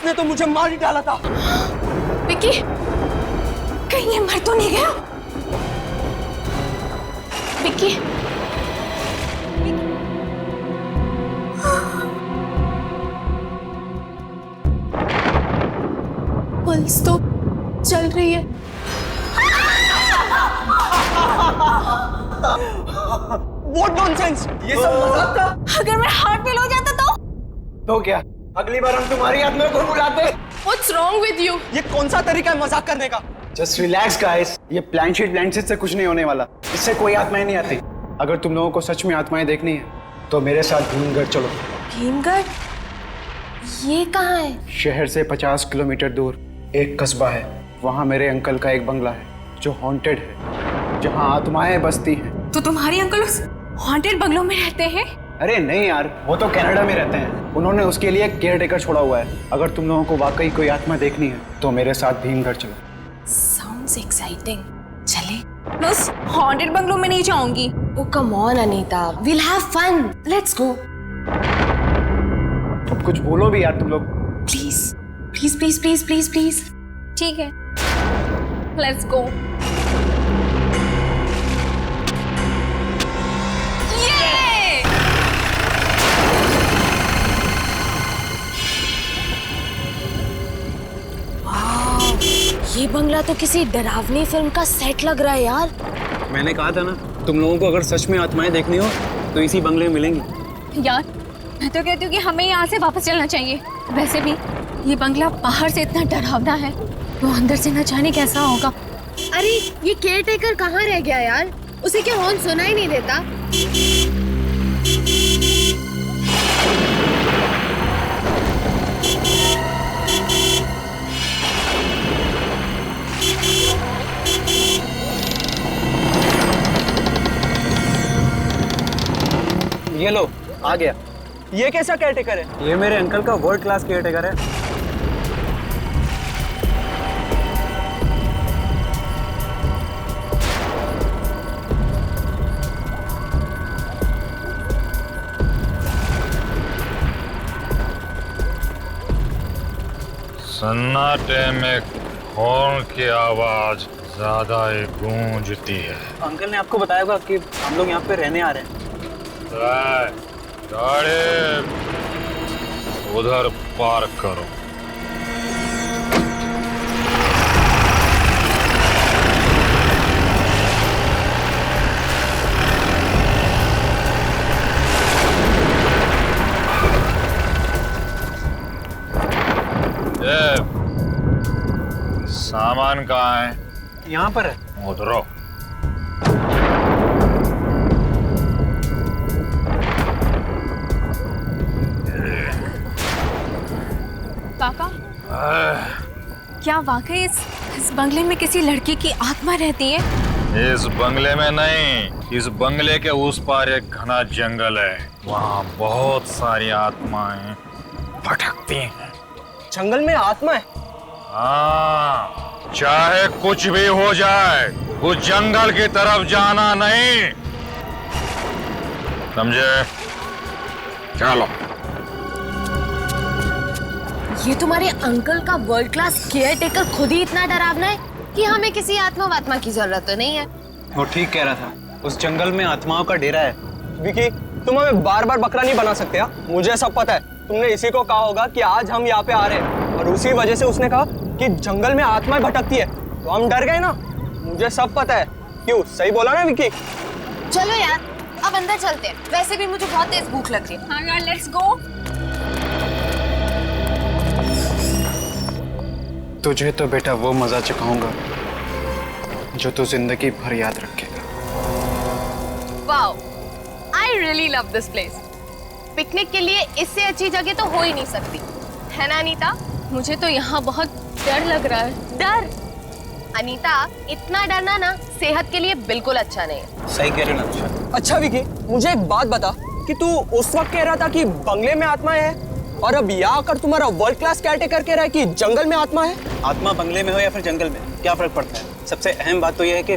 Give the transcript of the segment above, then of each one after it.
उसने तो मुझे मार ही डाला था। विकी, कहीं ये मर तो नहीं गया? विकी, पल्स तो चल रही है। What nonsense! ये सब मजाक था। अगर मेरा हार्ट फेल हो जाता तो क्या अगली बार हम तुम्हारी आत्मा को बुलाते? What's wrong with you? ये कौन सा तरीका है मजाक करने का? जस्ट रिलैक्स गाइस, ये प्लानशीट से कुछ नहीं होने वाला। इससे कोई आत्माएं नहीं आती। अगर तुम लोगों को सच में आत्माएं देखनी है तो मेरे साथ भीमगढ़ चलो। भीमगढ़? ये कहाँ है? शहर से 50 किलोमीटर दूर एक कस्बा है। वहाँ मेरे अंकल का एक बंगला है जो हॉन्टेड है, जहाँ आत्माएं बसती हैं। तो तुम्हारे अंकल उस हॉन्टेड बंगलों में रहते हैं? अरे नहीं यार, वो तो कनाडा में रहते हैं। उन्होंने उसके लिए केयर टेकर छोड़ा हुआ है। अगर तुम लोगों को वाकई कोई आत्मा देखनी है तो मेरे साथ भीमगढ़ चलो। Sounds exciting. चले? मैं उस हॉन्टेड बंगलों में नहीं जाऊंगी। Oh come on Anita, we'll have fun. Let's go. अब कुछ बोलो भी यार तुम लोग। Please, please, please, please, please, please. ठीक है। Let's go. Yay! Wow, ये बंगला तो किसी डरावनी फिल्म का सेट लग रहा है यार। मैंने कहा था ना, तुम लोगों को अगर सच में आत्माएं देखनी हो तो इसी बंगले में मिलेंगी। यार मैं तो कहती हूँ कि हमें यहाँ से वापस चलना चाहिए। वैसे भी ये बंगला बाहर से इतना डरावना है, तो अंदर से न जाने कैसा होगा। अरे ये केयर टेकर कहाँ रह गया यार? उसे क्या हॉर्न सुना ही नहीं देता? ये लो, आ गया। ये कैसा केयरटेकर है? ये मेरे अंकल का वर्ल्ड क्लास केयर टेकर है। सन्नाटे में हॉर्न की आवाज ज्यादा ही गूंजती है। अंकल ने आपको बताया होगा कि हम लोग यहाँ पे रहने आ रहे हैं। गाड़ी उधर पार्क करो। सामान कहाँ है? यहाँ पर है। उधरो। काका, क्या वाकई इस बंगले में किसी लड़की की आत्मा रहती है? इस बंगले में नहीं, इस बंगले के उस पार एक घना जंगल है। वहाँ बहुत सारी आत्माएं भटकती हैं। जंगल में आत्मा है? हाँ, चाहे कुछ भी हो जाए, उस जंगल की तरफ जाना नहीं, समझे? चलो। ये तुम्हारे अंकल का वर्ल्ड क्लास केयर टेकर खुद ही इतना डरावना है कि हमें किसी आत्मा वात्मा की जरूरत तो नहीं है। वो ठीक कह रहा था, उस जंगल में आत्माओं का डेरा है। विकी, तुम हमें बार बार बकरा नहीं बना सकते हा? मुझे सब पता है। तुमने इसी को कहा होगा कि आज हम यहाँ पे आ रहे हैं, और उसी वजह से उसने कहा कि जंगल में आत्माएं भटकती है, तो हम डर गए ना। मुझे सब पता है। क्यों, सही बोला ना विकी? चलो यार, अब अंदर चलते हैं। वैसे भी मुझे बहुत तेज भूख लग रही है। हाँ यार, लेट्स गो। तुझे तो बेटा वो मजा चखाऊंगा जो तू जिंदगी भर याद रखेगा। Wow, I really love this place. Picnic के लिए इससे अच्छी जगह तो हो ही नहीं सकती, है ना अनीता? मुझे तो यहाँ बहुत डर लग रहा है। डर? अनीता, इतना डरना ना सेहत के लिए बिल्कुल अच्छा नहीं है। सही कह रहे ना। अच्छा विकी, मुझे एक बात बता कि तू उस वक्त कह रहा था कि बंगले में आत्माएं है, और अब यहाँ आकर तुम्हारा वर्ल्ड क्लास केयरटेकर कह रहा है कि जंगल में आत्मा है। आत्मा बंगले में हो या फिर जंगल में, क्या फर्क पड़ता है? सबसे अहम बात तो यह है कि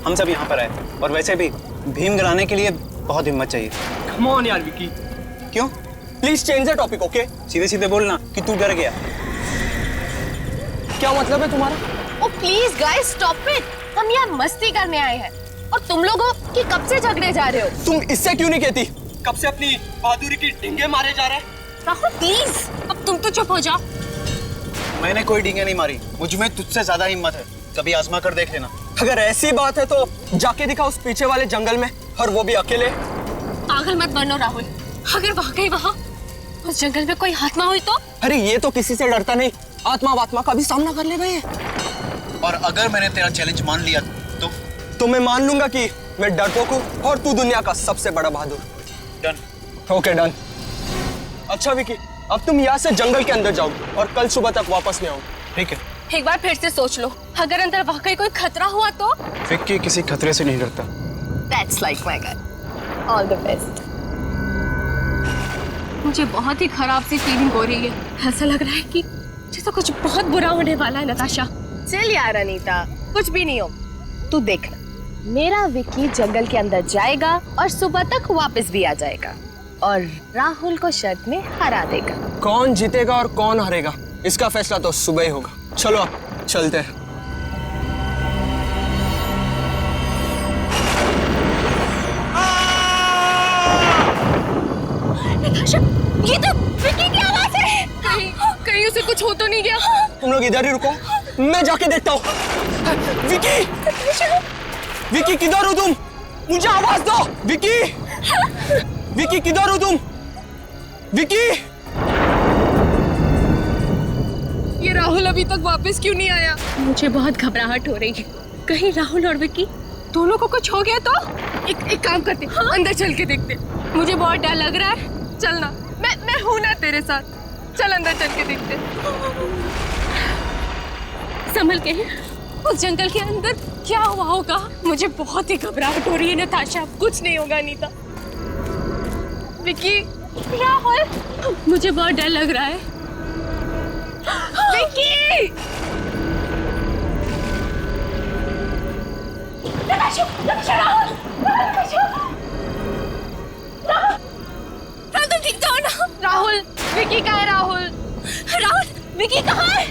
हम सब यहाँ पर आए, और वैसे भी भीमगढ़ आने के लिए बहुत हिम्मत चाहिए। कम ऑन यार विकी। क्यों? Please change the topic, okay? सीधे सीधे बोलना कि तू डर गया। क्या मतलब है तुम्हारा? ओ प्लीज गाइस स्टॉप इट, हम यहाँ मस्ती करने आए हैं और तुम लोगों की कब से झगड़े जा रहे हो? तुम इससे क्यों नहीं कहती? कब से अपनी बहादुरी की डिंगे मारे जा रहे हैं? राहुल प्लीज, अब तुम तो चुप हो जाओ। मैंने कोई डींगे नहीं मारी, मुझ में तुझसे ज्यादा हिम्मत है, कभी आजमा कर देख लेना। अगर ऐसी बात है तो जाके दिखा उस पीछे वाले जंगल में, और वो भी अकेले। पागल मत बनो राहुल, अगर वाकई वहाँ उस जंगल में कोई आत्मा हुई तो? अरे ये तो किसी से डरता नहीं, आत्मा वात्मा का भी सामना कर ले गए। और अगर मैंने तेरा चैलेंज मान लिया तो मैं मान लूंगा कि मैं डरपोक हूँ और तू दुनिया का सबसे बड़ा बहादुर। डन। Okay done. अच्छा विकी, अब तुम यहाँ से जंगल के अंदर जाओ और कल सुबह तक वापस नहीं आओ। ठीक है। एक बार फिर से सोच लो, अगर अंदर वाकई कोई खतरा हुआ तो? विक्की किसी खतरे से नहीं डरता। That's like my guy. All the best. मुझे बहुत ही खराब सी फीलिंग हो रही है, ऐसा लग रहा है कि जैसे कुछ बहुत बुरा होने वाला है। नताशा चल यार अनीता, कुछ भी नहीं हो, तू देख, मेरा विक्की जंगल के अंदर जाएगा और सुबह तक वापस भी आ जाएगा और राहुल को शर्त में हरा देगा। कौन जीतेगा और कौन हारेगा इसका फैसला तो सुबह ही होगा। चलो अब चलते हैं। नताशा, ये तो विक्की की आवाज है। कहीं उसे कुछ हो तो नहीं गया? तुम लोग इधर ही रुको, मैं जाके देखता हूँ। विकी, विकी किधर हो तुम? मुझे आवाज दो। विकी, विकी किधर हो तुम? विकी, ये राहुल अभी तक वापस क्यों नहीं आया? मुझे बहुत घबराहट हो रही है, कहीं राहुल और विक्की दोनों को कुछ हो गया तो? एक काम करते, अंदर चल के देखते। मुझे बहुत डर लग रहा है, चलना। मैं हूं ना तेरे साथ, चल अंदर चल के देखते। संभल के, उस जंगल के अंदर क्या हुआ होगा? मुझे बहुत ही घबराहट हो रही है नताशा। कुछ नहीं होगा अनीता। विक्की, राहुल, मुझे बहुत डर लग रहा है। विक्की! नताशा, नताशा, राहुल, राहुल, तुम ठीक तो हो ना? राहुल, विक्की कहाँ है? राहुल, राहुल, विक्की कहाँ है?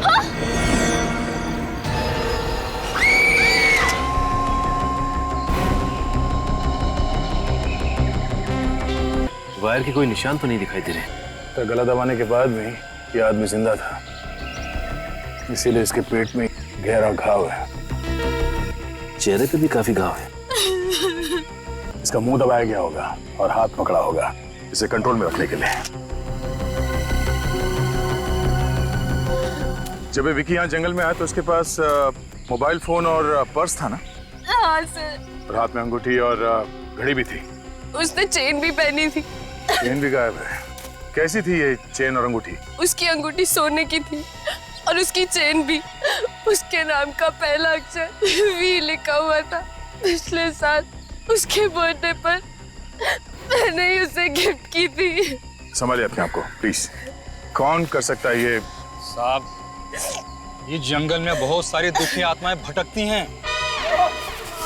हाँ? वायर के कोई निशान तो नहीं दिखाई दे रहे। तो गला दबाने के बाद भी ये आदमी जिंदा था, इसीलिए इसके पेट में गहरा घाव है। चेहरे पे भी काफी घाव है। इसका मुंह दबाया गया होगा और हाथ पकड़ा होगा इसे कंट्रोल में रखने के लिए। जब ये विकी यहाँ जंगल में आया तो उसके पास मोबाइल फोन और पर्स था ना? हाँ सर। और हाथ में अंगूठी और घड़ी भी थी। उसने चेन भी पहनी थी। चेन भी गायब है। कैसी थी ये चेन और अंगूठी? उसकी अंगूठी सोने की थी और उसकी चेन भी। उसके नाम का पहला अक्षर वी लिखा हुआ था। पिछले साल उसके बर्थडे पर मैंने ही उसे गिफ्ट की थी। संभालिए अपने आप को प्लीज। कौन कर सकता है ये? साहब, ये जंगल में बहुत सारी दुखी आत्माएं भटकती हैं।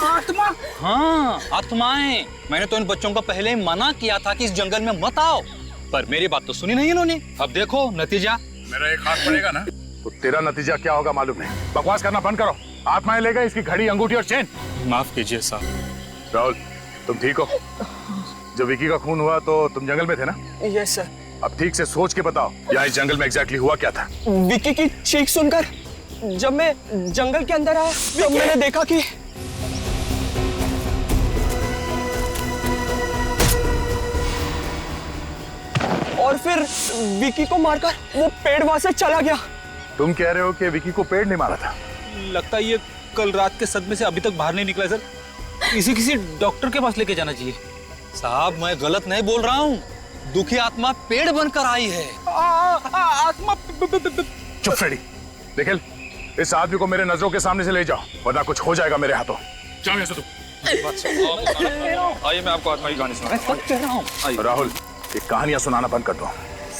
आत्मा? हाँ, आत्माएं। मैंने तो इन बच्चों को पहले ही मना किया था कि इस जंगल में मत आओ, पर मेरी बात तो सुनी नहीं इन्होंने। अब देखो नतीजा। मेरा एक हाथ पड़ेगा ना तो तेरा नतीजा क्या होगा मालूम नहीं। बकवास करना बंद करो। आत्माएं ले गए इसकी घड़ी, अंगूठी और चेन। माफ कीजिए साहब। राहुल, तुम ठीक हो? जब विकी का खून हुआ तो तुम जंगल में थे ना? Yes sir. अब ठीक से सोच के बताओ, यहाँ इस जंगल में एग्जैक्टली हुआ क्या था? विकी की चीख सुनकर जब मैं जंगल के अंदर आया तब मैंने देखा कि और फिर विकी को मारकर वो पेड़ वहां से चला गया। तुम कह रहे हो कि विकी को पेड़ ने मारा था? लगता है ये कल रात के सदमे से अभी तक बाहर नहीं निकला सर। किसी डॉक्टर के पास लेके जाना चाहिए। साहब, मैं गलत नहीं बोल रहा हूँ। दुखी आत्मा पेड़ बनकर आई है। आत्मा। चुप फ्रेडी। निखिल, इस आदमी को मेरे नजरों के सामने से ले जाओ वरना कुछ हो जाएगा मेरे हाथों। जाओ यहाँ से तुम। आइए, मैं आपको आत्मा की कहानी सुनाऊं। राहुल, ये कहानियां सुनाना बंद कर दो।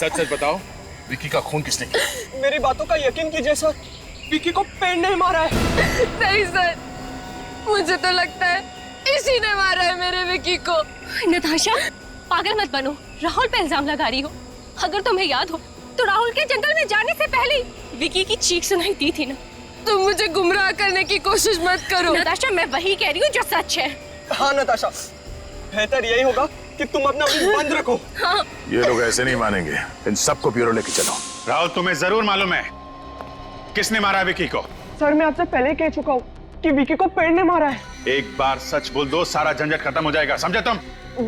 सच सच बताओ, विकी का खून किसने किया? मेरी बातों का यकीन कीजिए सर, विकी को पेड़ ने मारा है। नहीं सर, मुझे तो लगता है इसी ने मारा है मेरे विकी को। नताशा, पागल मत बनो। राहुल पे इल्जाम लगा रही हो। अगर तुम्हें याद हो तो राहुल के जंगल में जाने से पहले विकी की चीख सुनाई दी थी ना। तुम मुझे गुमराह करने की कोशिश मत करो। नताशा, मैं वही कह रही हूँ जो सच है। हाँ नताशा, बेहतर यही होगा कि तुम अपना मुंह बंद रखो। हाँ। ये लोग ऐसे नहीं मानेंगे, इन सबको ब्यूरो लेके चलो। राहुल, तुम्हें जरूर मालूम है किसने मारा विकी को? सर मैं आपसे पहले कह चुका हूँ कि विकी को पेड़ ने मारा है। एक बार सच बोल दो, सारा झंझट खत्म हो जाएगा, समझे तुम?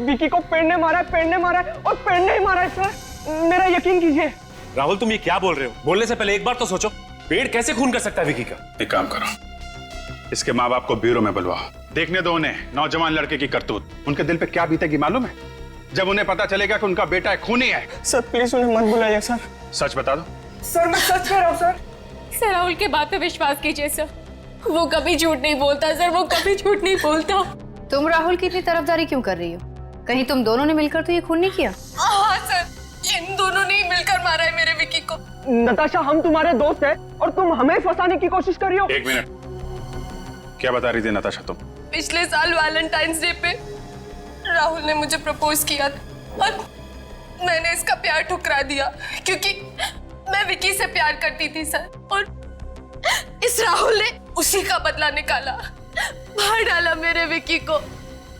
विकी को पेड़ ने मारा है, पेड़ ने मारा है और पेड़ ने ही मारा है सर, मेरा यकीन कीजिए। राहुल, तुम ये क्या बोल रहे हो? बोलने से पहले एक बार तो सोचो, पेड़ कैसे खून कर सकता है विकी का? एक काम करो, इसके माँ बाप को ब्यूरो में बुलवाओ, देखने दो उन्हें नौजवान लड़के की करतूत। उनके दिल पे क्या बीतेगी मालूम है जब उन्हें पता चलेगा कि उनका बेटा खूनी है। सर प्लीज उन्हें मत बुलाइए सर। सच बता दो। सर मैं सच कह रहा हूँ सर। सर राहुल के बात पे विश्वास कीजिए सर, वो कभी झूठ नहीं बोलता सर, वो कभी झूठ नहीं बोलता। तुम राहुल की इतनी तरफदारी क्यों कर रही हो? कहीं तुम दोनों ने मिलकर तो ये खून नहीं किया? हाँ सर, इन दोनों ने ही मिलकर मारा है मेरे विकी को। नताशा, हम तुम्हारे दोस्त हैं और तुम हमें फंसाने की कोशिश कर रही हो। एक मिनट, क्या बता रही थी नताशा तुम? पिछले साल वैलेंटाइंस डे पे राहुल ने मुझे प्रपोज किया था और मैंने इसका प्यार ठुकरा दिया क्योंकि मैं विकी से प्यार करती थी सर, और इस राहुल ने उसी का बदला निकाला, मार डाला मेरे विकी को।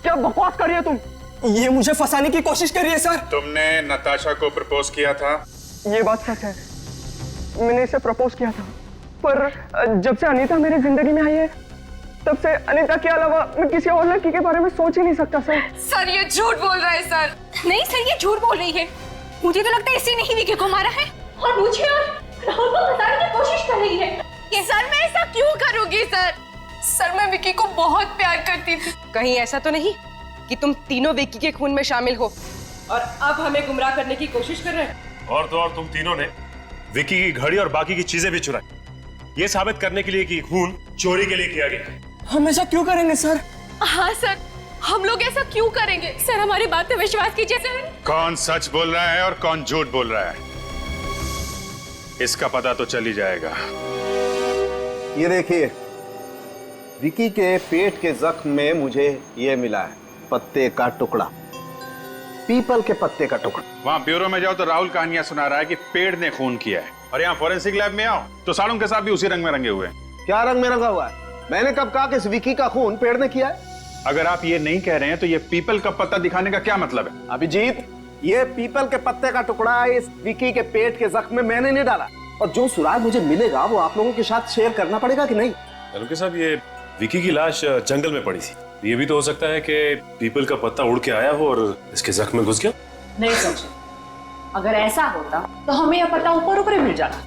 क्या बकवास कर रही हो तुम? ये मुझे फंसाने की कोशिश कर रही है सर। तुमने नताशा को प्रपोज किया था? ये बात सच है, मैंने इसे प्रपोज किया था, पर जब से अनीता मेरी जिंदगी में आई है तब से अनीता के अलावा मैं किसी और लड़की के बारे में सोच ही नहीं सकता सर। सर ये झूठ बोल रहा है सर। नहीं सर, ये झूठ बोल रही है। मुझे तो लगता है इसी ने ही विकी को मारा है और मुझे और राहुल को फंसाने की कोशिश कर रही है। सर मैं ऐसा क्यों करूंगी सर? सर मैं विकी को बहुत प्यार करती थी। कहीं ऐसा तो नहीं कि तुम तीनों विकी के खून में शामिल हो और अब हमें गुमराह करने की कोशिश कर रहे हैं? और तो और तुम तीनों ने विकी की घड़ी और बाकी की चीजें भी चुराई, ये साबित करने के लिए कि खून चोरी के लिए किया गया। हम ऐसा क्यों करेंगे सर? हाँ सर, हम लोग ऐसा क्यों करेंगे? सर हमारी बात पे विश्वास कीजिए सर। कौन सच बोल रहा है और कौन झूठ बोल रहा है, इसका पता तो चल ही जाएगा। ये देखिए, विकी के पेट के जख्म में मुझे ये मिला है, पत्ते का टुकड़ा, पीपल के पत्ते का टुकड़ा। वहाँ ब्यूरो में जाओ तो राहुल कहानियां सुना रहा है कि पेड़ ने खून किया है, और यहाँ फोरेंसिक लैब में आओ तो साड़ों के साथ भी उसी रंग में रंगे हुए हैं। क्या रंग में रंगा हुआ है? मैंने कब कहा कि इस विकी का खून पेड़ ने किया है? अगर आप ये नहीं कह रहे हैं तो ये पीपल का पत्ता दिखाने का क्या मतलब है? अभिजीत, ये पीपल के पत्ते का टुकड़ा इस विकी के पेट के जख्म में मैंने नहीं डाला, और जो सुराग मुझे मिलेगा वो आप लोगों के साथ शेयर करना पड़ेगा कि नहीं? के साहब, ये विकी की लाश जंगल में पड़ी थी, ये भी तो हो सकता है कि पीपल का पत्ता उड़ के आया हो और इसके जख्म में घुस गया। नहीं समझे, अगर ऐसा होता तो हमें यह पता ऊपर ऊपर मिल जाता,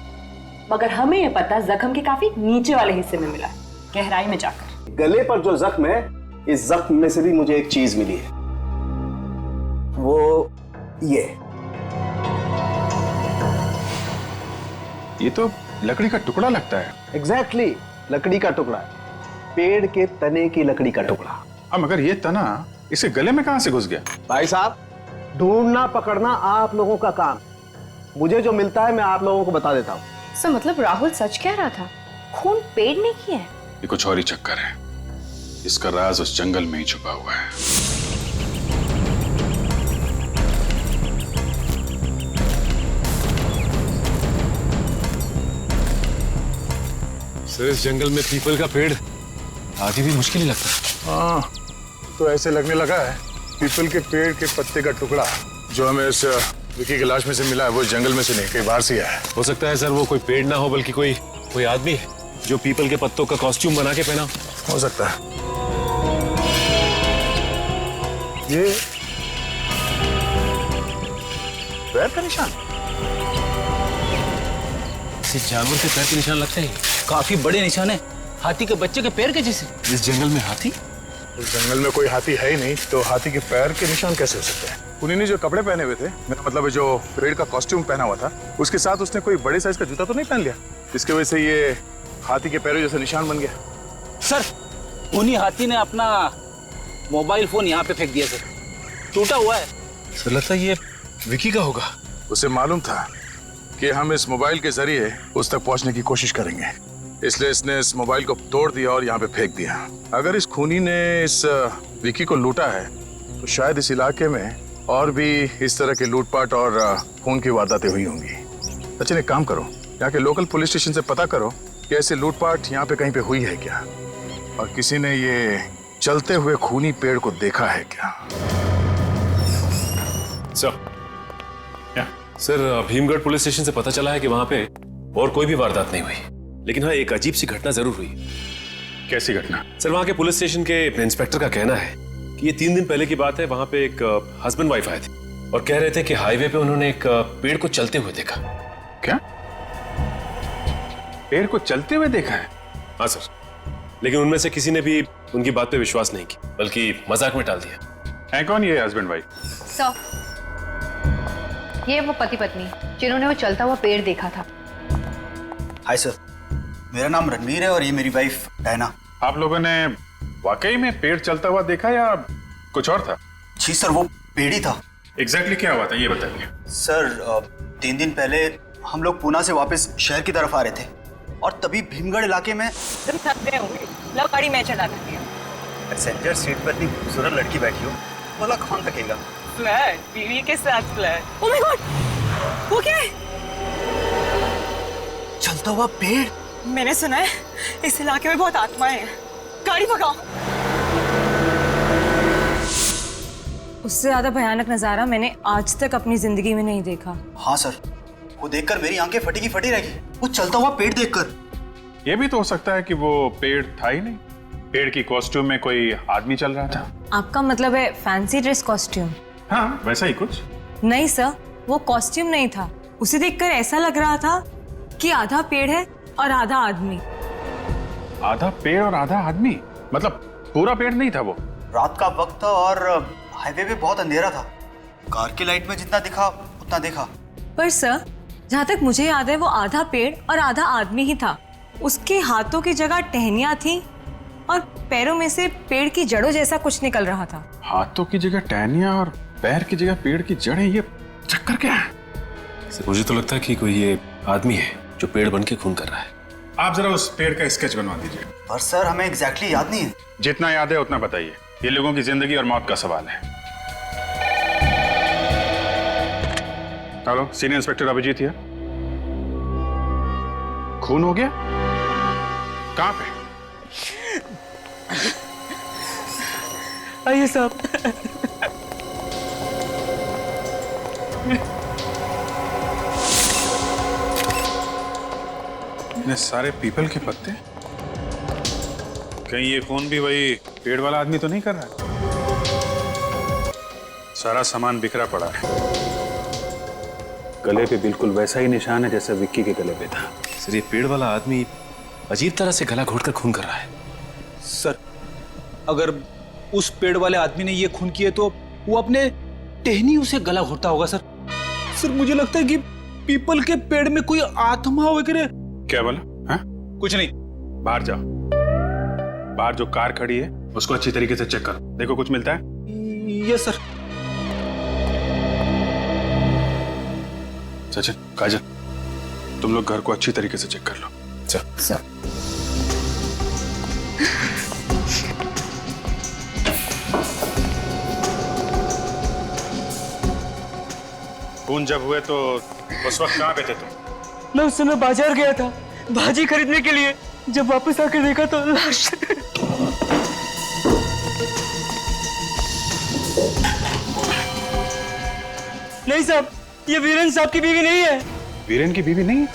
मगर हमें यह पता जख्म के काफी नीचे वाले हिस्से में मिला, गहराई में जाकर। गले पर जो जख्म है, इस जख्म में से भी मुझे एक चीज मिली है, वो ये तो लकड़ी का टुकड़ा लगता है। एग्जैक्टली, लकड़ी का टुकड़ा, पेड़ के तने की लकड़ी का टुकड़ा। अब मगर ये तना इसे गले में कहां से घुस गया? भाई साहब, ढूंढना पकड़ना आप लोगों का काम, मुझे जो मिलता है मैं आप लोगों को बता देता हूँ। सो मतलब राहुल सच कह रहा था, खून पेड़ ने किया है? ये कुछ और ही चक्कर है, इसका राज उस जंगल में ही छुपा हुआ है। सर, इस जंगल में पीपल का पेड़ आगे भी मुश्किल ही लगता है। हाँ, तो ऐसे लगने लगा है पीपल के पेड़ के पत्ते का टुकड़ा जो हमें इस विकी की लाश में से मिला है वो जंगल में से नहीं, कहीं बाहर से आया है। हो सकता है सर वो कोई पेड़ ना हो बल्कि कोई आदमी है जो पीपल के पत्तों का कॉस्ट्यूम बना के पहना हो सकता है। ये पैर का निशान, किसी जानवर के पैर के निशान लगते हैं, काफी बड़े निशान है, हाथी के बच्चे के पैर के जैसे। इस जंगल में हाथी? उस जंगल में कोई हाथी है ही नहीं, तो हाथी के पैर के निशान कैसे हो सकते हैं? उन्हीं ने जो कपड़े पहने हुए थे, मेरा मतलब जो पेड़ का कॉस्ट्यूम पहना हुआ था, उसके साथ उसने कोई बड़े साइज का जूता तो नहीं पहन लिया, जिसकी वजह से ये हाथी के पैरों जैसा निशान बन गया। सर, उन्हीं हाथी ने अपना मोबाइल फोन यहाँ पे फेंक दिया सर, टूटा हुआ है। सर लगता है ये विकी का होगा। उसे मालूम था कि हम इस मोबाइल के जरिए उस तक पहुंचने की कोशिश करेंगे, इसलिए इसने इस मोबाइल को तोड़ दिया और यहाँ पे फेंक दिया। अगर इस खूनी ने इस विकी को लूटा है तो शायद इस इलाके में और भी इस तरह के लूटपाट और खून की वारदातें हुई होंगी। सचिन, एक काम करो, यहाँ के लोकल पुलिस स्टेशन से पता करो कि ऐसे लूटपाट यहाँ पे कहीं पे हुई है क्या, और किसी ने ये चलते हुए खूनी पेड़ को देखा है क्या। सर, भीमगढ़ पुलिस स्टेशन से पता चला है कि वहां पे और कोई भी वारदात नहीं हुई, लेकिन हाँ एक अजीब सी घटना जरूर हुई। कैसी घटना? सर, वहां के पुलिस स्टेशन के इंस्पेक्टर का कहना है कि ये 3 दिन पहले की बात है। वहां पे एक हस्बैंड वाइफ आए थे और कह रहे थे कि हाईवे पे उन्होंने एक पेड़ को चलते हुए देखा। क्या? पेड़ को चलते हुए देखा है? हाँ सर, लेकिन उनमें से किसी ने भी उनकी बात पे विश्वास नहीं की, बल्कि मजाक में टाल दिया। है कौन ये हस्बैंड वाइफ? सर, ये वो पति पत्नी जिन्होंने वो चलता हुआ पेड़ देखा था। हाय सर, मेरा नाम रणवीर है और ये मेरी वाइफ डायना। आप लोगों ने वाकई में पेड़ चलता हुआ देखा या कुछ और था? जी सर, वो पेड़ ही था। एग्जैक्टली क्या हुआ था ये बताइए। सर, 3 दिन पहले हम लोग पूना से वापस शहर की तरफ आ रहे थे और तभी भीमगढ़ इलाके में तुम थक गए होंगे, लो गाड़ी मैं चला देती हूँ। पैसेंजर सीट पर इतनी खूबसूरत लड़की बैठी हो, भला कौन रखेगा? फ्लैट, बीवी के साथ फ्लैट। ओह माय गॉड, वो क्या है? चलता हुआ पेड़। मैंने सुना है इस इलाके में बहुत आत्माएं हैं। गाड़ी भगाओ। उससे ज्यादा भयानक नजारा मैंने आज तक अपनी जिंदगी में नहीं देखा। हाँ सर, वो देखकर मेरी आंखें फटी की फटी रह गई। वो चलता हुआ पेड़ देखकर। ये भी तो हो सकता है कि वो पेड़ था ही नहीं, पेड़ की कॉस्ट्यूम में कोई आदमी चल रहा था। आपका मतलब है फैंसी ड्रेस कॉस्ट्यूम? हाँ, वैसा ही कुछ। नहीं सर, वो कॉस्ट्यूम नहीं था। उसे देखकर ऐसा लग रहा था कि आधा पेड़ है और आधा आदमी। आधा पेड़ और आधा आदमी? मतलब पूरा पेड़ नहीं था वो? रात का वक्त था और हाईवे पे बहुत अंधेरा था। कार की लाइट में जितना दिखा उतना देखा। पर सर, जहाँ तक मुझे याद है वो आधा पेड़ और आधा आदमी ही था। उसके हाथों की जगह टहनियां थी और पैरों में से पेड़ की जड़ों जैसा कुछ निकल रहा था। हाथों की जगह टहनियां और पैर की जगह पेड़ की जड़ें, ये चक्कर क्या है? मुझे तो लगता है कि कोई ये आदमी है जो पेड़ बन के खून कर रहा है। आप जरा उस पेड़ का स्केच बनवा दीजिए। पर सर, हमें एग्जैक्टली याद नहीं है। जितना याद है उतना बताइए, ये लोगों की जिंदगी और मौत का सवाल है। Hello, senior inspector Abhijit here. खून हो गया? कहां पे? आइए साहब। इतने सारे पीपल के पत्ते, कहीं ये खून भी वही पेड़ वाला आदमी तो नहीं कर रहा है? सारा सामान बिखरा पड़ा है। गले पे बिल्कुल वैसा ही निशान है जैसा विक्की के गले पे था। सर, ये पेड़ वाला आदमी अजीब तरह से गला घोटकर खून कर रहा है। सर, अगर उस पेड़ वाले आदमी ने ये खून किया तो वो अपने टहनी उसे गला घोटता होगा। सर, मुझे लगता है कि पीपल के पेड़ में कोई आत्मा वगैरह। क्या बोला? हाँ? कुछ नहीं, बाहर जाओ। बाहर जो कार खड़ी है उसको अच्छी तरीके से चेक करो, देखो कुछ मिलता है। Yes sir. सचिन, काजल, तुम लोग घर को अच्छी तरीके से चेक कर लो। सर, खून जब हुए तो उस वक्त कहाँ पे थे तुम? मैं उस समय बाजार गया था भाजी खरीदने के लिए। जब वापस आकर देखा तो लाश। नहीं साहब, ये वीरेन साहब की बीवी नहीं है। वीरेन की बीवी नहीं?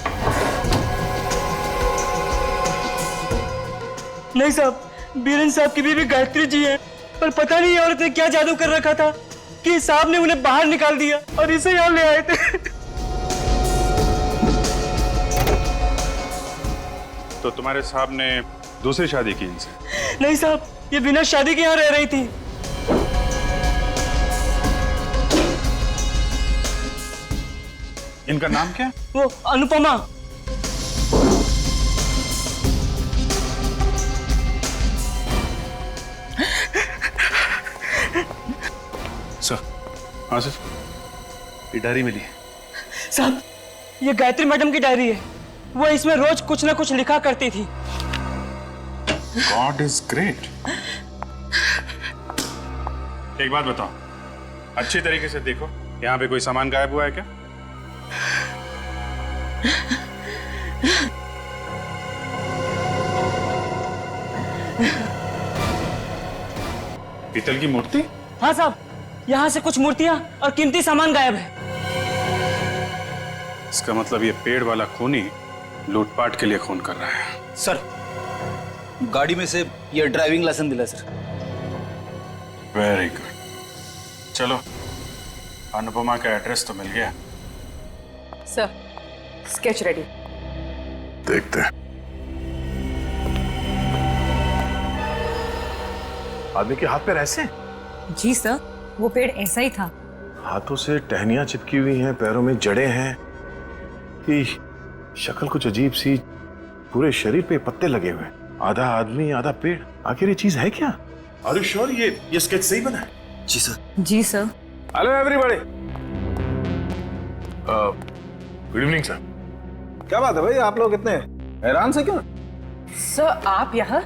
नहीं साहब, वीरेन साहब की बीवी गायत्री जी है। पर पता नहीं औरत ने क्या जादू कर रखा था कि साहब ने उन्हें बाहर निकाल दिया और इसे यहाँ ले आए थे। तो तुम्हारे साहब ने दूसरी शादी की इनसे? नहीं साहब, ये बिना शादी के यहाँ रह रही थी। इनका नाम क्या? वो अनुपमा। सर, हाँ सर, ये डायरी मिली है। साहब, ये गायत्री मैडम की डायरी है। वो इसमें रोज कुछ ना कुछ लिखा करती थी। God is great. एक बात बताओ, अच्छी तरीके से देखो, यहाँ पे कोई सामान गायब हुआ है क्या? पीतल की मूर्ति? हाँ साहब, यहाँ से कुछ मूर्तियाँ और कीमती सामान गायब है। इसका मतलब ये पेड़ वाला खूनी लूटपाट के लिए खून कर रहा है। सर, गाड़ी में से ये ड्राइविंग लाइसेंस मिला सर। Very good. चलो, अनुपमा का एड्रेस तो मिल गया। Sir, sketch ready. देखते हैं। आदमी के हाथ पैर ऐसे? जी सर, वो पेड़ ऐसा ही था। हाथों से टहनियां चिपकी हुई हैं, पैरों में जड़ें हैं, कि शक्ल कुछ अजीब सी, पूरे शरीर पे पत्ते लगे हुए, आधा आदमी आधा पेड़। आखिर ये चीज है क्या? आर यू श्योर ये स्केच सही बना है? जी सर। जी sir. Hello everybody. Good evening sir. क्या बात है भाई, आप लोग इतने हैरान से क्यों? सर, आप यहाँ?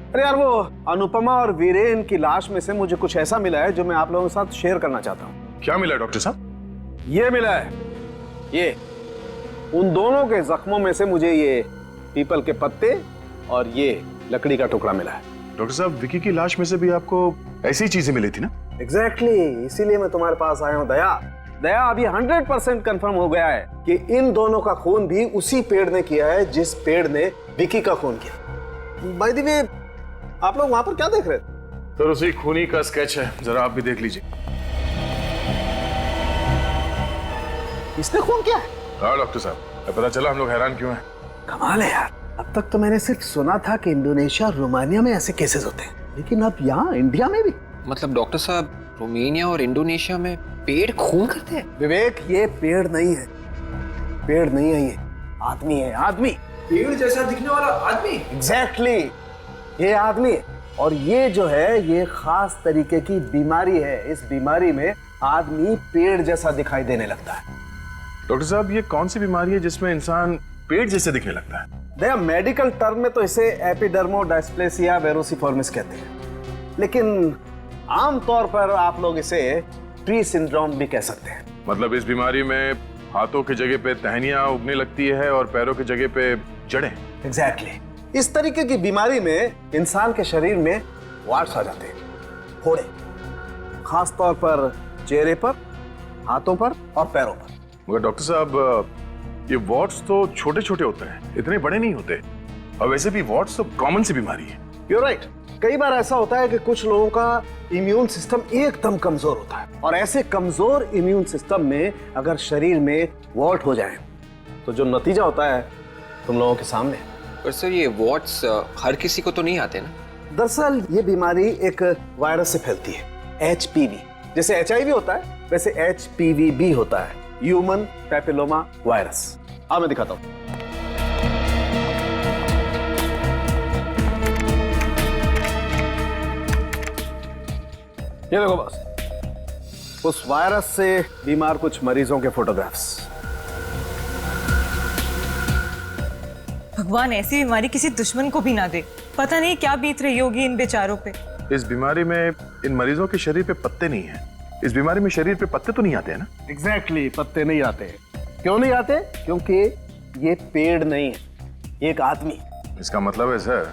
अरे यार, वो अनुपमा और वीरेन की लाश में से मुझे कुछ ऐसा मिला है जो मैं आप लोगों के साथ शेयर करना चाहता हूँ। क्या मिला डॉक्टर साहब? ये मिला है, ये उन दोनों के जख्मों में से मुझे ये पीपल के पत्ते और ये लकड़ी का टुकड़ा मिला है। डॉक्टर साहब, विकी की लाश में से भी आपको ऐसी चीजें मिली थी ना? एग्जैक्टली, इसीलिए मैं तुम्हारे पास आया हूँ दया। दया, अभी 100% कंफर्म हो गया है कि इन दोनों का खून भी उसी पेड़ ने किया है जिस पेड़ ने विकी का खून किया। बाय द वे, आप लोग वहां पर क्या देख रहे थे? सर, उसी खूनी का स्केच है, जरा आप भी देख लीजिए। इसने खून किया है? हाँ डॉक्टर साहब, पता चला हम लोग हैरान क्यों हैं। कमाल है यार, अब तक तो मैंने सिर्फ सुना था कि इंडोनेशिया और रोमानिया में ऐसे केसेस होते हैं, लेकिन अब यहाँ इंडिया में भी। मतलब डॉक्टर साहब, रोमानिया और इंडोनेशिया में पेड़ खून करते हैं? विवेक, ये पेड़ नहीं है, पेड़ नहीं है, ये आदमी है, आदमी। पेड़ जैसा दिखने वाला आदमी? एग्जैक्टली, ये आदमी है। और ये जो है, ये खास तरीके की बीमारी है। इस बीमारी में आदमी पेड़ जैसा दिखाई देने लगता है। डॉक्टर साहब, ये कौन सी बीमारी है जिसमें इंसान पेड़ जैसे दिखने लगता है? दया, मेडिकल टर्म में तो इसे एपिडर्मोडायस्प्लेसिया वेरोसिफॉर्मिस कहते हैं, लेकिन आम तौर पर आप लोग इसे ट्री सिंड्रोम भी कह सकते हैं। मतलब इस बीमारी में हाथों की जगह पे टहनियां उगने लगती है और पैरों की जगह पे जड़ें। एग्जैक्टली, इस तरीके की बीमारी में इंसान के शरीर में वार्ट्स आ जाते हैं, फोड़े, खास तौर पर चेहरे पर, हाथों पर और पैरों पर। मगर डॉक्टर साहब, ये वार्ट्स तो छोटे छोटे होते हैं, इतने बड़े नहीं होते, और वैसे भी वार्ट्स तो कॉमन सी बीमारी है। You're right. कई बार ऐसा होता है कि कुछ लोगों का इम्यून सिस्टम एकदम कमजोर होता है, और ऐसे कमजोर इम्यून सिस्टम में अगर शरीर में वॉर्ट हो जाए तो जो नतीजा होता है तुम लोगों के सामने। पर सर, ये वॉट्स हर किसी को तो नहीं आते ना? दरअसल ये बीमारी एक वायरस से फैलती है, HPV। जैसे HIV होता है, वैसे HPV भी होता है, ह्यूमन पैपिलोमा वायरस। हाँ, मैं दिखाता हूँ। ये देखो बस, उस वायरस से बीमार कुछ मरीजों के फोटोग्राफ्स। भगवान ऐसी बीमारी किसी दुश्मन को भी ना दे। पता नहीं क्या बीत रही होगी इन बेचारों पे। इस बीमारी में इन मरीजों के शरीर पे पत्ते नहीं हैं। इस बीमारी में शरीर पे पत्ते तो नहीं आते हैं ना? एग्जैक्टली, पत्ते नहीं आते। क्यों नहीं आते? क्योंकि ये पेड़ नहीं है, ये एक आदमी। इसका मतलब है सर,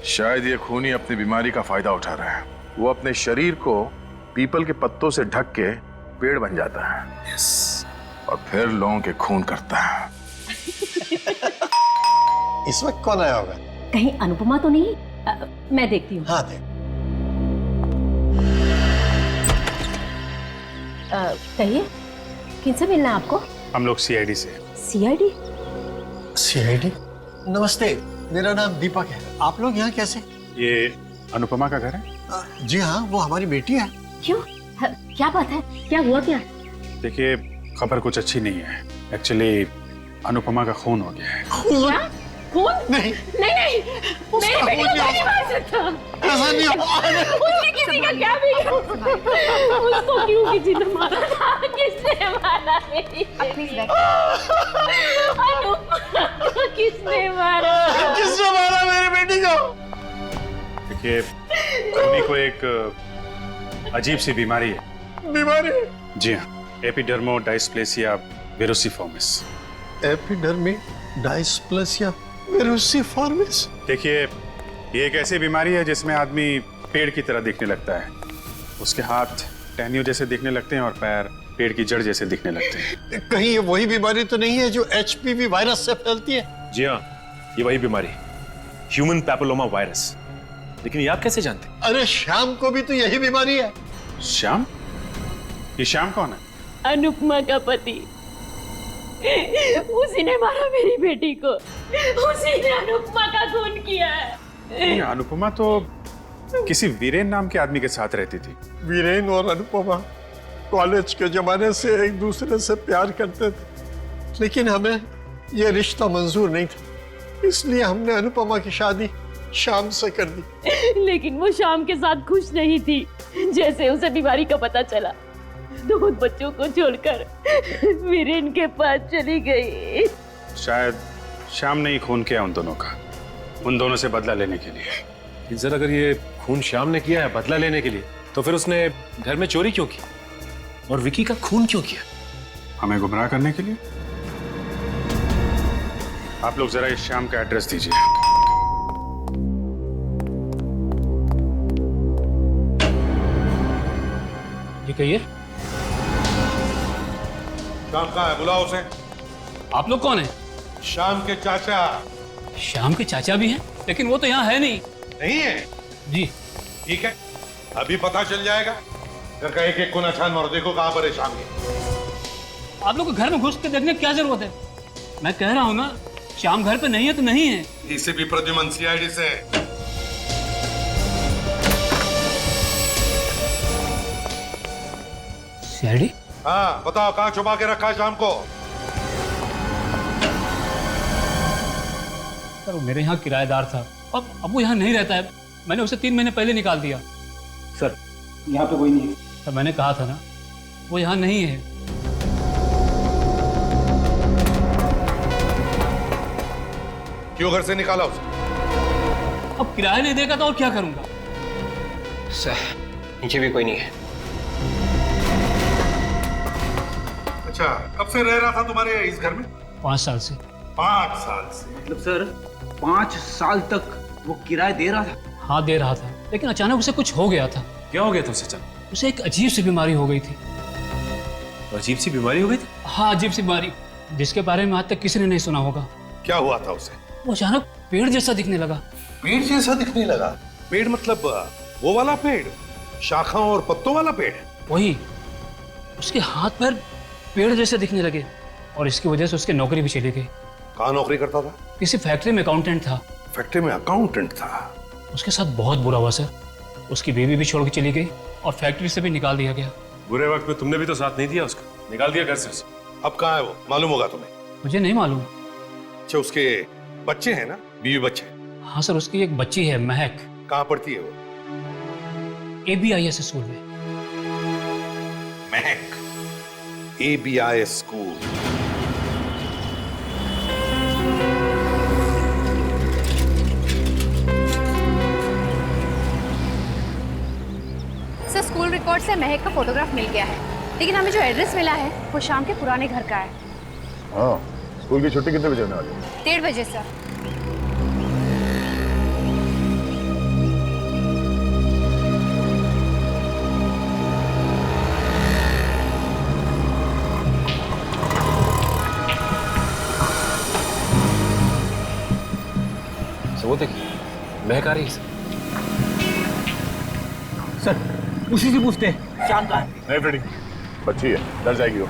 शायद ये खूनी अपनी बीमारी का फायदा उठा रहा है। वो अपने शरीर को पीपल के पत्तों से ढक के पेड़ बन जाता है। यस। और फिर लोगों के खून करता है। इस वक्त कौन आया होगा? कहीं अनुपमा तो नहीं? मैं देखती हूँ। हाँ देख। कहिए, किनसे मिलना है आपको? हम लोग CID से। CID? CID? नमस्ते, मेरा नाम दीपक है। आप लोग यहाँ कैसे? ये अनुपमा का घर है? जी हाँ, वो हमारी बेटी है। क्यों? क्या बात है? क्या हुआ क्या? देखिए, खबर कुछ अच्छी नहीं है। एक्चुअली अनुपमा का खून हो गया है। क्या? खून? नहीं नहीं नहीं, मेरी बेटी को नहीं मार सकता। ऐसा नहीं हो। उसने किसी का क्या बिगाड़ा? उसको क्यों किसी ने मारा? किसने मारा मेरी बेटी? किसने मारा? किसने मारा मेरी बेटी को? देखिए, खूनी को एक अजीब सी बीमारी है। बीमारी? जी हाँ, एपिडर्मोडायस्प्लेसिया वेरोसिफॉर्मिस। एपिडर्मोडायस्प्लेसिया वेरोसिफॉर्मिस? देखिए, ये एक ऐसी बीमारी है जिसमें आदमी पेड़ की तरह दिखने लगता है, उसके हाथ टहनियों जैसे दिखने लगते हैं और पैर पेड़ की जड़ जैसे दिखने लगते हैं। कहीं ये वही बीमारी तो नहीं है जो एचपीवी वायरस से फैलती है? जी हाँ, ये वही बीमारी, ह्यूमन पैपिलोमा वायरस। लेकिन ये आप कैसे जानते हैं? अरे श्याम को भी तो यही बीमारी है। श्याम? ये श्याम कौन है? अनुपमा का पति। उसी ने मारा मेरी बेटी को। उसी ने अनुपमा का खून किया है। ये अनुपमा तो किसी वीरेन नाम के आदमी के साथ रहती थी। वीरेन और अनुपमा कॉलेज के जमाने से एक दूसरे से प्यार करते थे, लेकिन हमें यह रिश्ता मंजूर नहीं था, इसलिए हमने अनुपमा की शादी श्याम से कर दी। लेकिन वो श्याम के साथ खुश नहीं थी। जैसे उसे बीमारी का पता चला, 2 बच्चों को छोड़कर वीरेन के पास चली गई। शायद श्याम ने ही खून किया उन दोनों का, उन दोनों से बदला लेने के लिए। सर, अगर ये खून श्याम ने किया है बदला लेने के लिए, तो फिर उसने घर में चोरी क्यों की और विकी का खून क्यों किया? हमें गुमराह करने के लिए। आप लोग जरा इस श्याम का एड्रेस दीजिए। ये कहिए, श्याम कहाँ है? बुलाओ उसे। आप लोग कौन हैं? श्याम के चाचा। श्याम के चाचा भी हैं, लेकिन वो तो यहाँ है नहीं। नहीं है? जी ठीक है, अभी पता चल जाएगा। घर का एक कोना छान मारो, देखो कहाँ पर है श्याम के। आप लोग को घर में घुस के देखने की क्या जरूरत है? मैं कह रहा हूँ ना, श्याम घर पे नहीं है तो नहीं है। इसे भी प्रद्युमन सीआईडी से। सीआईडी? हाँ, बताओ कहाँ छुपा के रखा है श्याम को? सर, वो मेरे यहाँ किराएदार था, अब वो यहाँ नहीं रहता है। मैंने उसे 3 महीने पहले निकाल दिया। सर, यहाँ पे कोई नहीं है। सर, मैंने कहा था ना, वो यहाँ नहीं है। क्यों घर से निकाला उसे? अब किराया नहीं देगा तो और क्या करूंगा? सर, नीचे भी कोई नहीं है। अच्छा, कब से रह रहा था तुम्हारे इस घर में? 5 साल से। 5 साल से? मतलब सर 5 साल तक वो किराया दे रहा था? हाँ, दे रहा था, लेकिन अचानक उसे कुछ हो गया था। क्या हो गया था उसे? उसे एक अजीब सी बीमारी हो गई थी। अजीब सी बीमारी हो गई थी? हाँ, अजीब सी बीमारी, जिसके बारे में आज तक किसी ने नहीं सुना होगा। क्या हुआ था उसे? वो अचानक पेड़ जैसा दिखने लगा। पेड़ जैसा दिखने लगा? पेड़ मतलब वो वाला पेड़, शाखाओं और पत्तों वाला पेड़? वही। उसके हाथ पैर पेड़ जैसे दिखने लगे और इसकी वजह से उसकी नौकरी भी चली गई। कहाँ नौकरी करता था? किसी फैक्ट्री में अकाउंटेंट था। फैक्ट्री में अकाउंटेंट था? उसके साथ बहुत बुरा हुआ सर। उसकी बीवी भी छोड़ के चली गई और फैक्ट्री से भी निकाल दिया गया। बुरे वक्त में तुमने भी तो साथ नहीं दिया उसका, निकाल दिया घर से उसे। अब कहाँ है वो? मालूम होगा तुम्हें? मुझे नहीं मालूम। अच्छा, उसके बच्चे हैं ना? बीवी बच्चे? हाँ सर, उसकी एक बच्ची है, महक। कहाँ पढ़ती है वो? ABIS स्कूल में। महक? ABIS school? Sir, school record से महक का फोटोग्राफ मिल गया है, लेकिन हमें जो एड्रेस मिला है वो शाम के पुराने घर का है। हाँ, स्कूल की छुट्टी कितने बजे होने वाली है? 1:30 बजे सर। वो देखिए, महक आ रही है। सर, उसी से पूछते हैं श्याम कहाँ है? नहीं फ्रेडी, बच्ची है, डर जाएगी वो।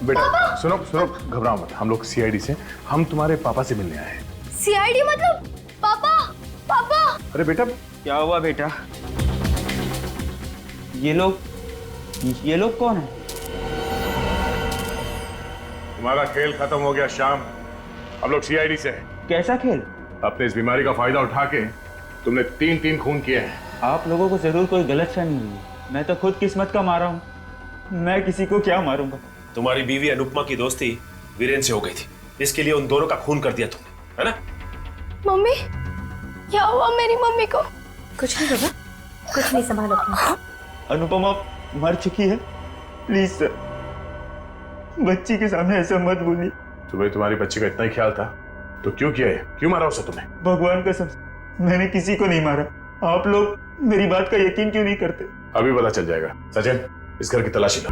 बेटा सुनो सुनो, घबराओ मत, हम लोग सीआईडी से, हम तुम्हारे पापा से मिलने आए हैं। सीआईडी मतलब? पापा, पापा। अरे बेटा, क्या हुआ बेटा? ये लोग कौन है? तुम्हारा खेल खत्म हो गया श्याम। हम लोग सीआईडी से हैं। कैसा खेल? अपने इस बीमारी का फायदा उठा के तुमने 3-3 खून किए हैं। आप लोगों को जरूर कोई गलतफहमी हुई है। मैं तो खुद किस्मत का मारा हूँ, मैं किसी को क्या मारूंगा। तुम्हारी बीवी अनुपमा की दोस्ती वीरेन से हो गई थी, इसके लिए उन दोनों का खून कर दिया तुमने, है ना? मम्मी, क्या हुआ मेरी मम्मी को? कुछ नहीं बाबा, कुछ नहीं, संभालो अपना। अनुपमा मर चुकी है, प्लीज सर बच्ची के सामने ऐसा मत बोलिए। तुम्हें तुम्हारी बच्ची का इतना ही ख्याल था तो क्यों किया है? क्यों मारा उसे तुमने? भगवान कसम मैंने किसी को नहीं मारा। आप लोग मेरी बात का यकीन क्यों नहीं करते? अभी पता चल जाएगा। सचिन, इस घर की तलाशी लो।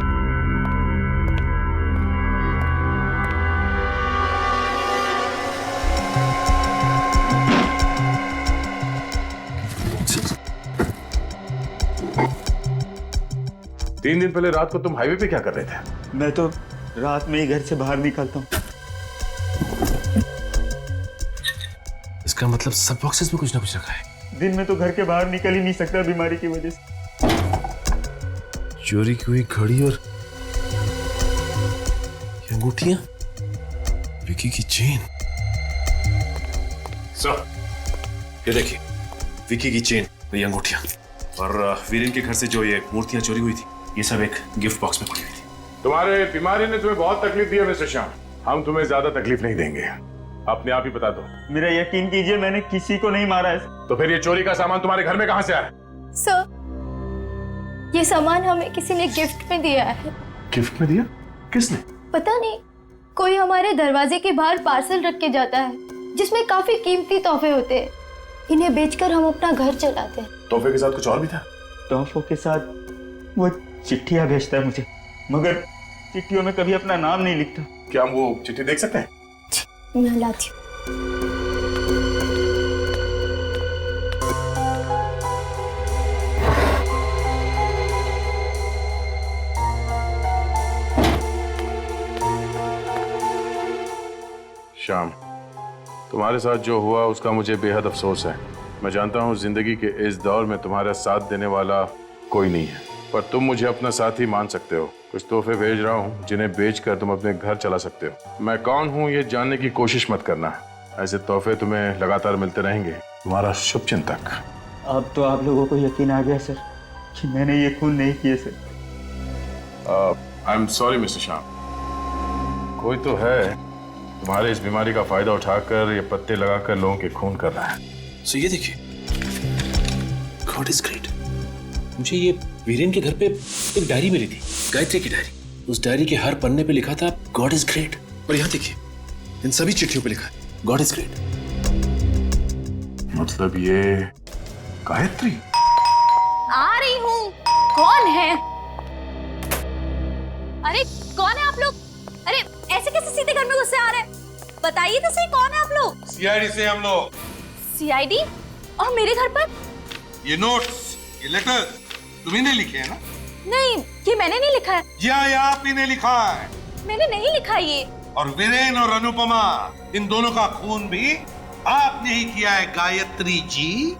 तीन दिन पहले रात को तुम हाईवे पे क्या कर रहे थे? मैं तो रात में ही घर से बाहर निकलता हूँ। इसका मतलब सब बॉक्सेस में कुछ ना कुछ रखा है। दिन में तो घर के बाहर निकल ही नहीं सकता बीमारी की वजह से। चोरी की हुई घड़ी और ये अंगूठियां, विकी की चेन। सर, ये देखिए, विकी की चेन, ये अंगूठियां और वीरेन के घर से जो ये मूर्तियां चोरी हुई थी, ये सब एक गिफ्ट बॉक्स में पड़ी हुई थी। तुम्हारे बीमारी ने तुम्हें बहुत तकलीफ दी है मिस्टर श्याम। हम तुम्हें ज्यादा तकलीफ नहीं देंगे, अपने आप ही बता दो। मेरा यकीन कीजिए, मैंने किसी को नहीं मारा है। तो फिर ये चोरी का सामान तुम्हारे घर में कहां से आया? सर, ये सामान हमें किसी ने गिफ्ट में दिया है। गिफ्ट में दिया? किसने? पता नहीं, कोई हमारे दरवाजे के बाहर पार्सल रख के जाता है जिसमें काफी कीमती तोहफे होते हैं। इन्हें बेचकर हम अपना घर चलाते हैं। तोहफे के साथ कुछ और भी था? तोहफों के साथ वो चिट्ठियां भेजता है मुझे, मगर चिट्ठियों में कभी अपना नाम नहीं लिखता। क्या हम वो चिट्ठी देख सकते हैं? मैं लाती हूँ। श्याम, तुम्हारे साथ जो हुआ उसका मुझे बेहद अफसोस है। मैं जानता हूँ जिंदगी के इस दौर में तुम्हारा साथ देने वाला कोई नहीं है, पर तुम मुझे अपना साथी मान सकते हो। कुछ तोहफे भेज रहा हूँ जिन्हें बेचकर तुम अपने घर चला सकते हो। मैं कौन हूँ ये जानने की कोशिश मत करना। ऐसे तोहफे तुम्हें लगातार मिलते रहेंगे। तुम्हारा शुभचिंतक। अब तो आप लोगों को यकीन आ गया सर कि मैंने ये खून नहीं किए sir. I am sorry mister Shyam. कोई तो है तुम्हारे इस बीमारी का फायदा उठाकर ये पत्ते लगाकर लोगों के खून कर रहा है। सो ये देखिए, गॉड इज ग्रेट। मुझे ये वीरेन के घर पे एक डायरी मिली थी, गायत्री की डायरी। उस डायरी के हर पन्ने पे लिखा था गॉड इज ग्रेट। और यहाँ देखिए, इन सभी चिट्ठियों पे लिखा है गॉड इज ग्रेट। मतलब ये गायत्री? आ रही हूँ। कौन है? अरे कौन है आप लोग? अरे ऐसे कैसे सीधे घर में घुसे आ रहे हैं? बताइए तो सही, कौन है आप लोग? सीआईडी से हम लोग। सीआईडी? और मेरे घर पर? ये नोट्स, ये लेटर तुम्ही ने लिखे हैं ना? नहीं, ये मैंने नहीं लिखा है। ये आप ही ने लिखा है। मैंने नहीं लिखा ये। और वीरेन और अनुपमा, इन दोनों का खून भी आपने ही किया है गायत्री जी।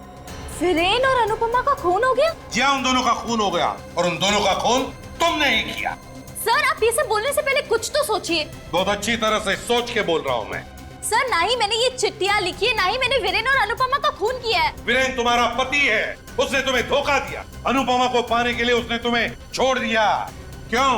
वीरेन और अनुपमा का खून हो गया? जी हाँ, उन दोनों का खून हो गया और उन दोनों का खून तुमने ही किया। सर, आप ये सब बोलने से पहले कुछ तो सोचिए। बहुत अच्छी तरह से सोच के बोल रहा हूँ मैं। सर, ना ही मैंने ये चिट्ठियां लिखी है, ना ही मैंने वीरेन और अनुपमा का खून किया है। वीरेन तुम्हारा पति है, उसने तुम्हें धोखा दिया। अनुपमा को पाने के लिए उसने तुम्हें छोड़ दिया। क्यों?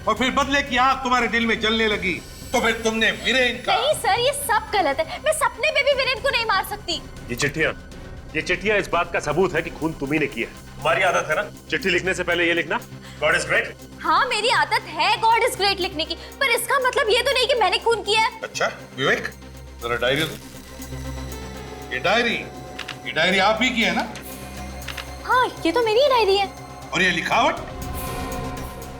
और फिर बदले की आग तुम्हारे दिल में जलने लगी तो फिर तुमने वीरेन का। नहीं सर, ये सब गलत है। मैं सपने में भी वीरेन को नहीं मार सकती। ये चिट्ठियां इस बात का सबूत है कि खून तुम्ही ने किया है। तुम्हारी आदत है ना चिट्ठी लिखने से पहले ये लिखना गॉड इज ग्रेट। हाँ, मेरी आदत है गॉड इज ग्रेट लिखने की, पर इसका मतलब ये तो नहीं कि मैंने खून किया है। अच्छा विवेक, जरा डायरी दो। ये डायरी आप ही की है ना? हाँ, ये तो मेरी ही डायरी है। और ये लिखावट?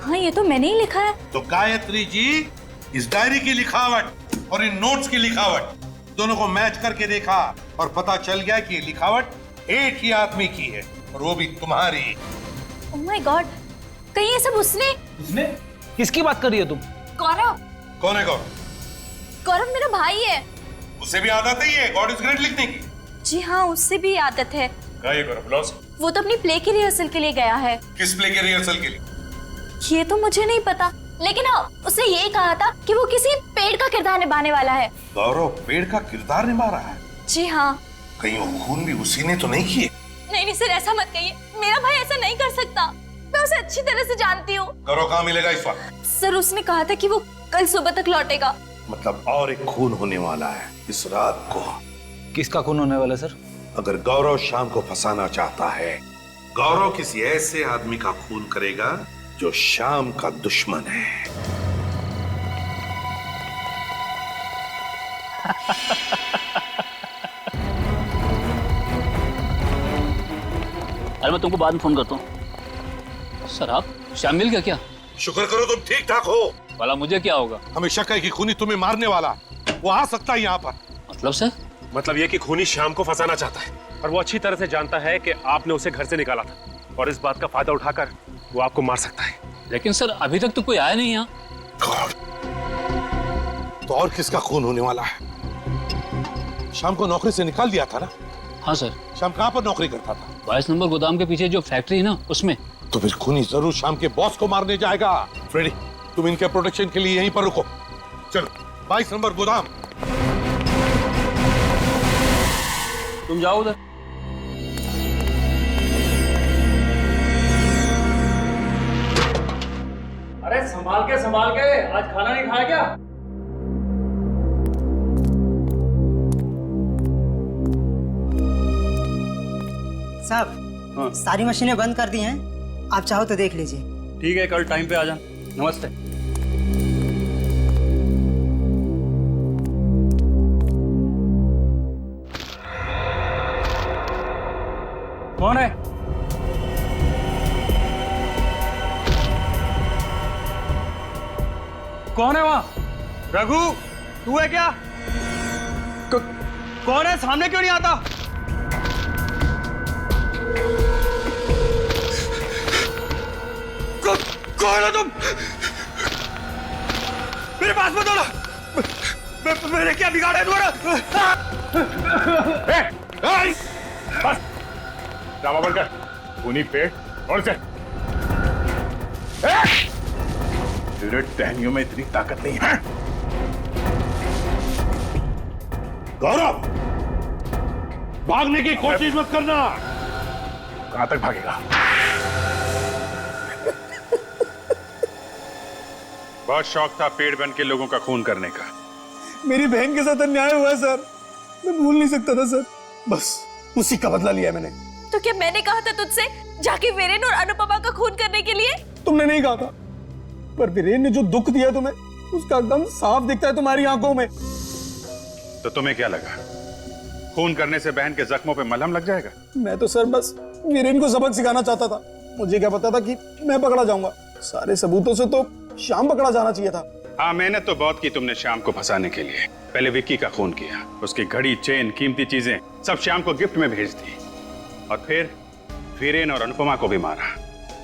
हाँ, ये तो मैंने ही लिखा है। तो गायत्री जी, इस डायरी की लिखावट और इन नोट्स की लिखावट दोनों को मैच करके देखा और पता चल गया कि ये लिखावट एक ही आदमी की है और वो भी तुम्हारी। ओह माय गॉड, कहीं ये सब उसने? किसकी बात कर रही हो तुम? गौरव। कौन है गौरव? गौरव मेरा भाई है। उसे भी आदत है गॉड इज ग्रेट लिखने की? जी हाँ, उससे भी आदत है। क्या ये गौरव? बुलाओ। वो तो अपनी प्ले की रिहर्सल के लिए गया है। किस प्ले के रिहर्सल के लिए? ये तो मुझे नहीं पता। लेकिन हाँ उसने ये कहा था कि वो किसी पेड़ का किरदार निभाने वाला है। गौरव पेड़ का किरदार निभा रहा है? जी हाँ। कहीं वो खून भी उसी ने तो नहीं किए? नहीं सर, ऐसा मत कहिए, मेरा भाई ऐसा नहीं कर सकता, मैं उसे अच्छी तरह से जानती हूँ। गौरव कहाँ मिलेगा इस वक्त? सर उसने कहा था कि वो कल सुबह तक लौटेगा। मतलब और एक खून होने वाला है इस रात को। किसका खून होने वाला सर? अगर गौरव शाम को फंसाना चाहता है, गौरव किसी ऐसे आदमी का खून करेगा जो शाम का दुश्मन है। अरे मैं तुमको बाद में फोन करता हूँ। सर आप श्याम मिल गया क्या? शुक्र करो तुम ठीक ठाक हो। वाला मुझे क्या होगा? हमें शक है कि खूनी तुम्हें मारने वाला, वो आ सकता है यहाँ पर। मतलब सर? मतलब ये कि खूनी शाम को फंसाना चाहता है और वो अच्छी तरह से जानता है कि आपने उसे घर से निकाला था और इस बात का फायदा उठाकर वो आपको मार सकता है। लेकिन सर अभी तक तो कोई आया नहीं यहाँ। तो और किसका खून होने वाला है? शाम को नौकरी से निकाल दिया था ना? हाँ सर। शाम कहाँ पर नौकरी करता था? 22 नंबर गोदाम के पीछे जो फैक्ट्री है ना, उसमें। तो फिर खूनी जरूर शाम के बॉस को मारने जाएगा। फ्रेडी तुम इनके प्रोटेक्शन के लिए यहीं पर रुको। चलो 22 नंबर गोदाम। तुम जाओ उधर। अरे संभाल के आज खाना नहीं खाया क्या? साहब सारी मशीनें बंद कर दी हैं, आप चाहो तो देख लीजिए। ठीक है, कल टाइम पे आ जा। नमस्ते। कौन है? कौन है वहां? रघु तू है क्या? कौन है? सामने क्यों नहीं आता? कौन हो तुम? मेरे पास मत आना। मैंने क्या बिगाड़ा है तुम्हारा? बस ड्रामा बंद कर। खूनी पेड़ और से तेरे टहनियों में इतनी ताकत नहीं है। गौरव भागने की कोशिश मत करना। कहां तक भागेगा? बहुत शौक था पेड़ बन के लोगों का खून करने का। मेरी बहन के साथ अन्याय हुआ है सर, मैं भूल नहीं सकता था सर, बस उसी का बदला लिया मैंने। तो क्या मैंने कहा था तुझसे जाके वीरेन और अनुपमा का खून करने के लिए? तुमने नहीं कहा था, पर वीरेन ने जो दुख दिया तुम्हें उसका एकदम साफ दिखता है तुम्हारी आंखों में। तो तुम्हें क्या लगा खून करने से बहन के जख्मों पे मलहम लग जाएगा? मैं तो सर बस वीरेन को सबक सिखाना चाहता था, मुझे क्या पता था कि मैं पकड़ा जाऊंगा। सारे सबूतों से तो शाम पकड़ा जाना चाहिए था। हाँ, मेहनत तो बहुत की तुमने शाम को फंसाने के लिए। पहले विक्की का खून किया, उसकी घड़ी, चेन, कीमती चीजें सब शाम को गिफ्ट में भेज दी, और फिर वीरेन और अनुपमा को भी मारा,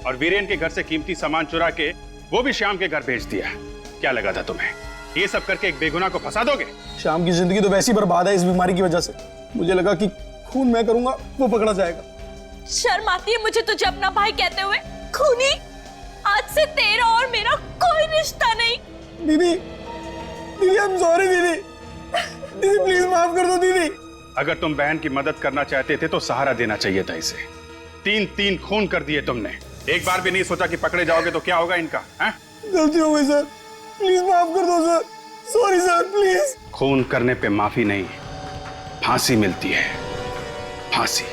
और वीरेन के घर से कीमती सामान चुरा के वो भी श्याम के घर भेज दिया। क्या लगा था तुम्हें ये सब करके एक बेगुनाह को फंसा दोगे? शाम की जिंदगी तो वैसी बर्बाद है इस बीमारी की वजह से। मुझे लगा कि खून मैं करूंगा वो पकड़ा जाएगा। शर्म आती है मुझे तुझे अपना भाई कहते हुए। खूनी, आज से तेरा और मेरा कोई रिश्ता नहीं। दीदी, दीदी आई एम सॉरी दीदी, दीदी प्लीज माफ कर दो दीदी। अगर तुम बहन की मदद करना चाहते थे तो सहारा देना चाहिए था इसे। 3 खून कर दिए तुमने, एक बार भी नहीं सोचा कि पकड़े जाओगे तो क्या होगा इनका? गलती हो गई सर, प्लीज माफ कर दो सर, सॉरी सर प्लीज। खून करने पे माफी नहीं, फांसी मिलती है, फांसी।